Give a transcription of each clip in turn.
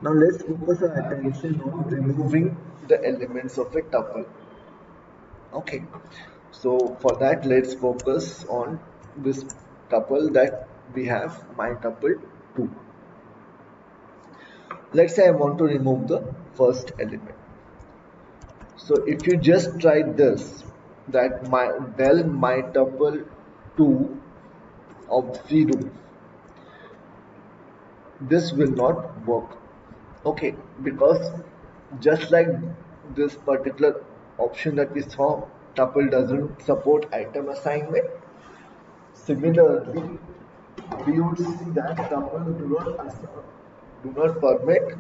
Now let's focus our attention on removing the elements of a tuple. Okay, so for that let's focus on this tuple that we have, my tuple 2. Let's say I want to remove the first element. So if you just try this, that my del my tuple 2 of 0, this will not work. Okay, because just like this particular option that we saw, tuple doesn't support item assignment. Similarly, we would see that tuple do not permit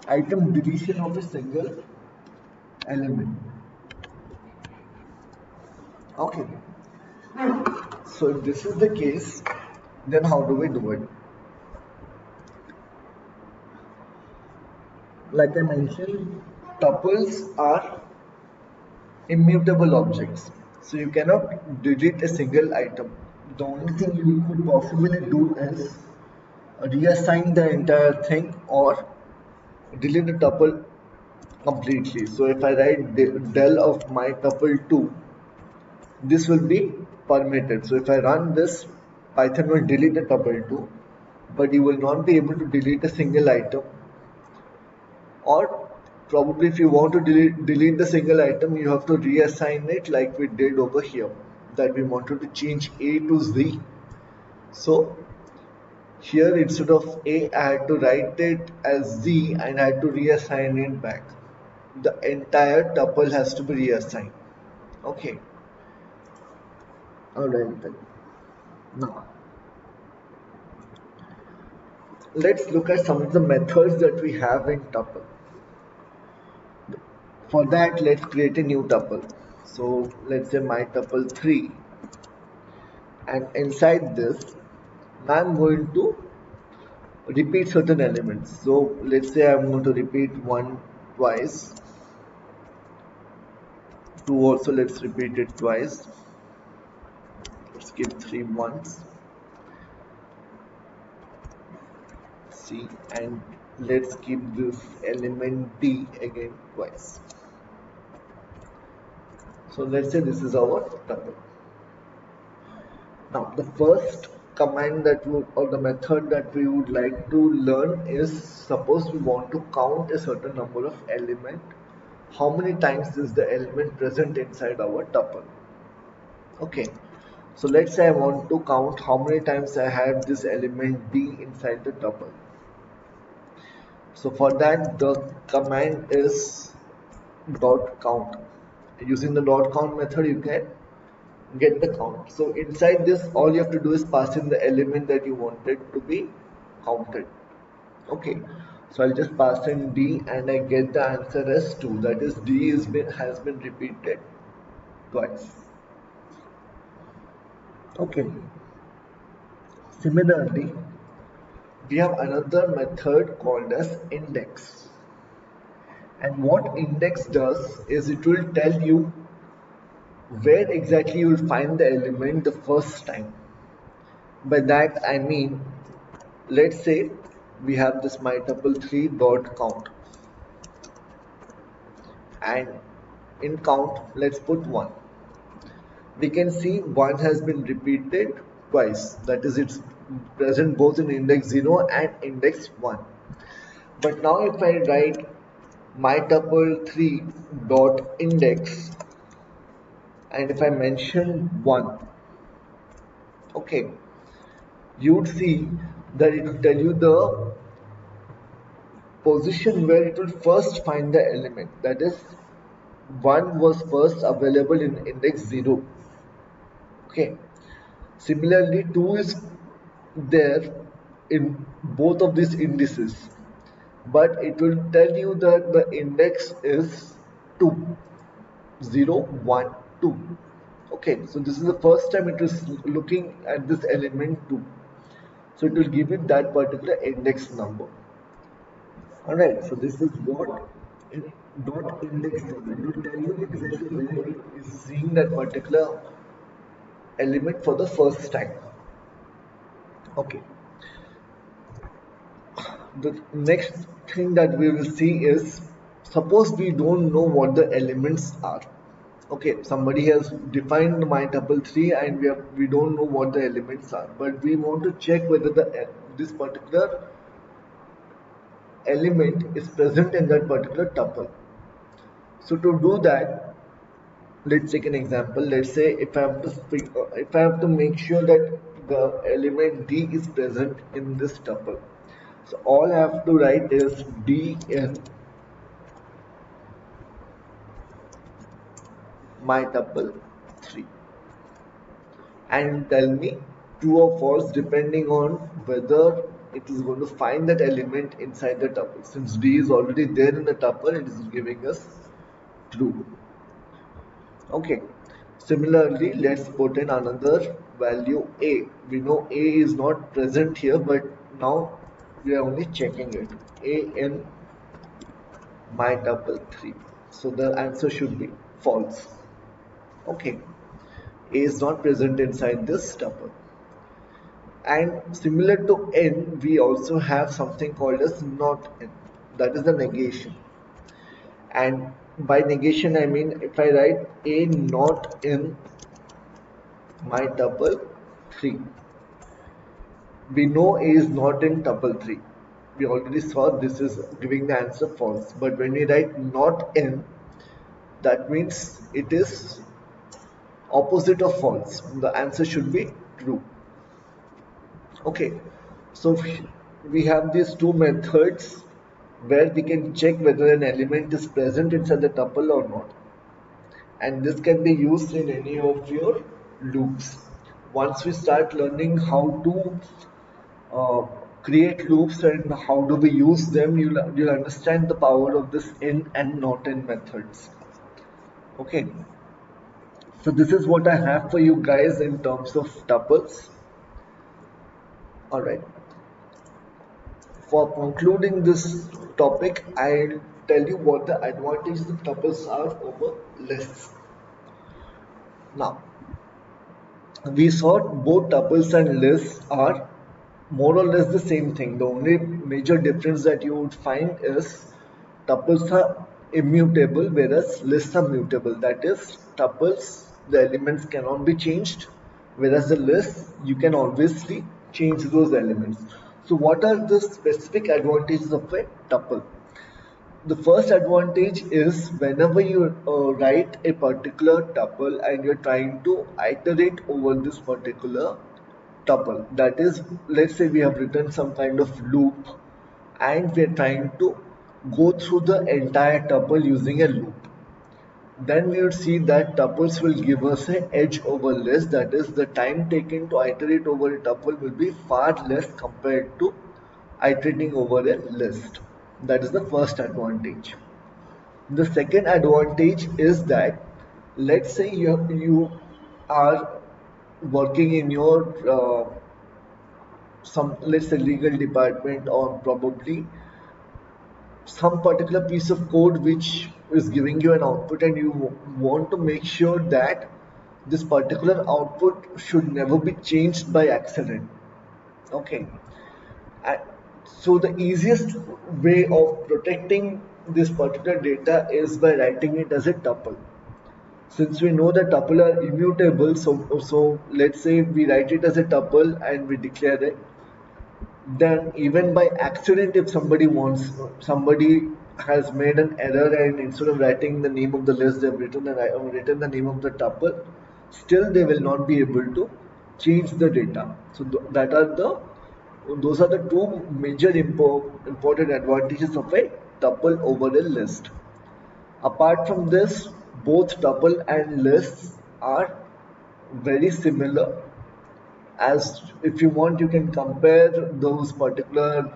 item deletion of a single element. Okay, so if this is the case, then how do we do it? Like I mentioned, tuples are immutable objects. So you cannot delete a single item. The only thing you could possibly do is reassign the entire thing or delete the tuple completely. So if I write del of my tuple 2, this will be permitted. So if I run this, Python will delete the tuple 2, but you will not be able to delete a single item. Or probably if you want to delete the single item, you have to reassign it like we did over here, that we wanted to change A to Z. So here instead of A, I had to write it as Z and I had to reassign it back. The entire tuple has to be reassigned. Okay, alright then. Now let's look at some of the methods that we have in tuple. For that, let's create a new tuple. So let's say my tuple 3, and inside this I'm going to repeat certain elements. So let's say I'm going to repeat 1 twice, 2 also let's repeat it twice, let's keep 3 once, C, and let's keep this element D again twice. So let's say this is our tuple. Now the first command that would, or the method that we would like to learn is, suppose we want to count a certain number of element, how many times is the element present inside our tuple. Okay, so let's say I want to count how many times I have this element D inside the tuple. So for that the command is dot count. Using the dot count method you can get the count. So inside this all you have to do is pass in the element that you wanted to be counted. Okay, so I'll just pass in D and I get the answer as 2. That is D has been repeated twice. Okay, similarly we have another method called as index, and what index does is it will tell you where exactly you will find the element the first time. By that I mean, let's say we have this my tuple 3 dot count, and in count let's put 1. We can see 1 has been repeated twice, that is it's present both in index 0 and index 1. But now if I write my tuple 3 dot index and if I mention 1, okay, you would see that it will tell you the position where it will first find the element, that is 1 was first available in index 0. Okay, similarly 2 is there in both of these indices, but it will tell you that the index is 2, 0, 1, 2. Okay, so this is the first time it is looking at this element 2, so it will give you that particular index number. Alright, so this is what dot index does. It will tell you exactly where it is seeing that particular element for the first time. Okay, The next thing that we will see is, suppose we don't know what the elements are. Okay, somebody has defined my tuple 3 and we don't know what the elements are, but we want to check whether this particular element is present in that particular tuple. So to do that, let's take an example. Let's say if I have to make sure that the element D is present in this tuple, so all I have to write is D in my tuple 3 and tell me true or false depending on whether it is going to find that element inside the tuple. Since D is already there in the tuple, it is giving us true. Okay. Similarly, let's put in another value A. We know A is not present here, but now we are only checking it. A in my tuple 3. So the answer should be false. Okay. A is not present inside this tuple. And similar to N, we also have something called as not N. That is the negation. And by negation, I mean if I write A not in my tuple 3. We know A is not in tuple 3. We already saw this is giving the answer false. But when we write not in, that means it is opposite of false. The answer should be true. Okay, so we have these two methods where we can check whether an element is present inside the tuple or not. And this can be used in any of your loops. Once we start learning how to uh, create loops and how do we use them, you'll understand the power of this in and not in methods. Okay, so this is what I have for you guys in terms of tuples. All right. For concluding this topic, I'll tell you what the advantages of tuples are over lists. Now, we saw both tuples and lists are more or less the same thing. The only major difference that you would find is tuples are immutable, whereas lists are mutable. That is, tuples, the elements cannot be changed, whereas the lists, you can obviously change those elements. So, what are the specific advantages of a tuple? The first advantage is whenever you write a particular tuple and you're trying to iterate over this particular tuple. That is, let's say we have written some kind of loop and we're trying to go through the entire tuple using a loop. Then we would see that tuples will give us an edge over list. That is, the time taken to iterate over a tuple will be far less compared to iterating over a list. That is the first advantage. The second advantage is that, let's say you are working in your some, let's say, legal department, or probably some particular piece of code which is giving you an output, and you want to make sure that this particular output should never be changed by accident. Okay. And so the easiest way of protecting this particular data is by writing it as a tuple. Since we know that tuple are immutable, so let's say we write it as a tuple and we declare it, then even by accident, if somebody has made an error and instead of writing the name of the list, they've written the name of the tuple, still they will not be able to change the data. So those are the two major important advantages of a tuple over a list. Apart from this, both tuple and lists are very similar. As if you want, you can compare those particular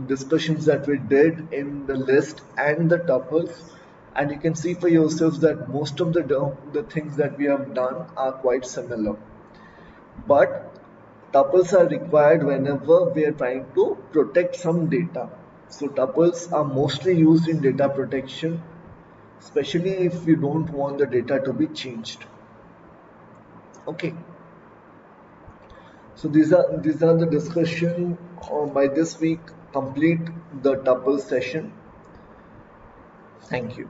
discussions that we did in the list and the tuples, and you can see for yourselves that most of the things that we have done are quite similar. But tuples are required whenever we are trying to protect some data. So tuples are mostly used in data protection, especially if you don't want the data to be changed. Okay. So these are the discussion by this week. complete the tuple session. Thank you.